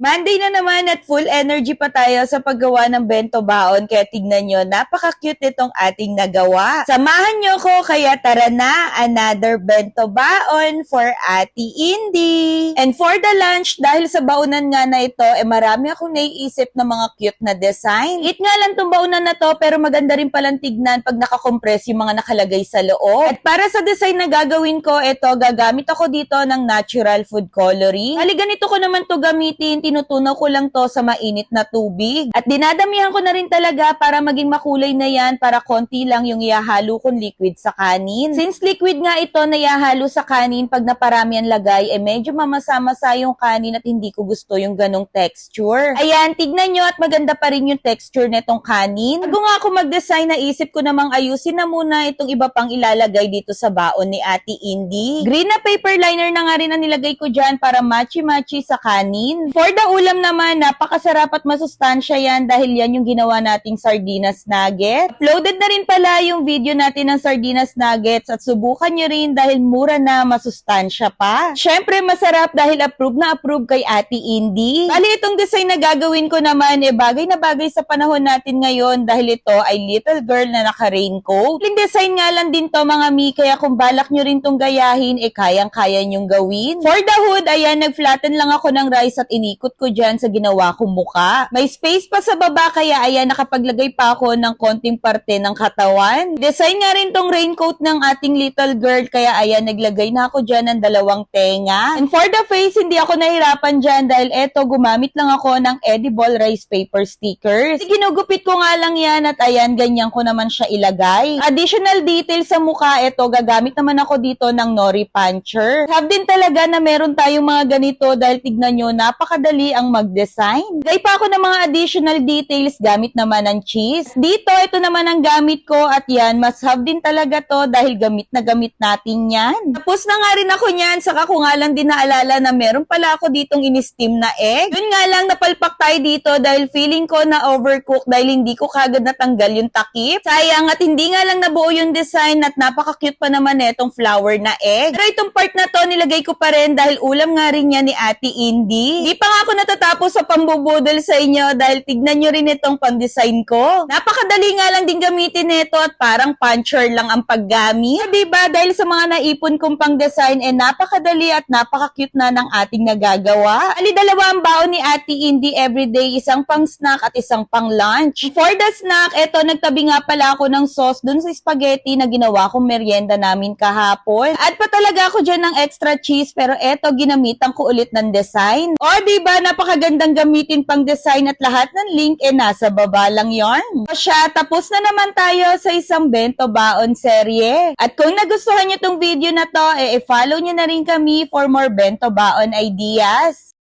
Monday na naman at full energy pa tayo sa paggawa ng bento baon kaya tignan nyo, napaka-cute nitong ating nagawa. Samahan nyo ko kaya tara na, another bento baon for Ate Indy. And for the lunch, dahil sa baunan nga na ito, marami akong naiisip na mga cute na design. Eat nga lang tong baunan na to pero maganda rin palang tignan pag nakakompress yung mga nakalagay sa loob. At para sa design na gagawin ko, ito gagamit ako dito ng natural food coloring. Hali ganito ko naman to gamitin, tinutunaw ko lang to sa mainit na tubig. At dinadamihan ko na rin talaga para maging makulay na yan para konti lang yung ihahalo kong liquid sa kanin. Since liquid nga ito na ihahalo sa kanin, pag naparami ang lagay, medyo mamasa-masa yung kanin at hindi ko gusto yung ganong texture. Ayan, tignan nyo at maganda pa rin yung texture netong kanin. Bago nga ako mag-design, naisip ko namang ayusin na muna itong iba pang ilalagay dito sa baon ni Ate Indy. Green na paper liner na nga rin ang nilagay ko dyan para matchy-matchy sa kanin. For the ulam naman, napakasarap at masustansya yan dahil yan yung ginawa nating sardinas nuggets. Uploaded na rin pala yung video natin ng sardinas nuggets at subukan nyo rin dahil mura na, masustansya pa. Syempre masarap dahil approve na approve kay Ate Indy. Bali itong design na gagawin ko naman bagay na bagay sa panahon natin ngayon dahil ito ay little girl na naka-raincoat. Yung design nga lang din to mga mi, kaya kung balak nyo rin tong gayahin, kayang-kaya nyong gawin. For the hood, ayan, nag-flatten lang ako ng rice at inikot ko dyan sa ginawa kong muka. May space pa sa baba kaya ayan, nakapaglagay pa ako ng konting parte ng katawan. Design nga rin tong raincoat ng ating little girl kaya ayan, naglagay na ako dyan ng dalawang tenga. And for the face, hindi ako nahirapan dyan dahil eto, gumamit lang ako ng edible rice paper stickers. Ginugupit ko nga lang yan at ayan, ganyan ko naman siya ilagay. Additional details sa mukha, eto, gagamit naman ako dito ng nori puncher. Have din talaga na meron tayong mga ganito dahil tignan nyo, napakadali ang mag-design. Gay pa ako ng mga additional details gamit naman ng cheese. Dito, ito naman ang gamit ko at yan, must have din talaga to dahil gamit na gamit natin yan. Tapos na nga rin ako niyan, saka ko nga lang din naalala na meron pala ako ditong in-steam na egg. Yun nga lang, napalpak tayo dito dahil feeling ko na overcook dahil hindi ko kagad natanggal yung takip. Sayang at hindi nga lang nabuo yung design at napaka-cute pa naman etong flower na egg. Pero itong part na to, nilagay ko pa rin dahil ulam nga rin niya ni Ate Indy. Di pa nga ako natatapos sa pambubudol sa inyo dahil tignan nyo rin itong pang-design ko. Napakadali nga lang din gamitin nito at parang puncher lang ang paggamit. Diba? Dahil sa mga naipon kong pang-design, napakadali at napaka-cute na ng ating nagagawa. Ali, dalawa ang baon ni Ate Indy everyday, isang pang-snack at isang pang-lunch. For the snack, eto, nagtabi nga pala ako ng sauce dun sa spaghetti na ginawa kong merienda namin kahapon. Add pa talaga ako dyan ng extra cheese pero eto, ginamitan ko ulit ng design. O, diba? Napakagandang gamitin pang design at lahat ng link nasa baba lang yarn. O siya, tapos na naman tayo sa isang bento baon serye. At kung nagustuhan nyo tong video na to, i-follow nyo na rin kami for more bento baon ideas.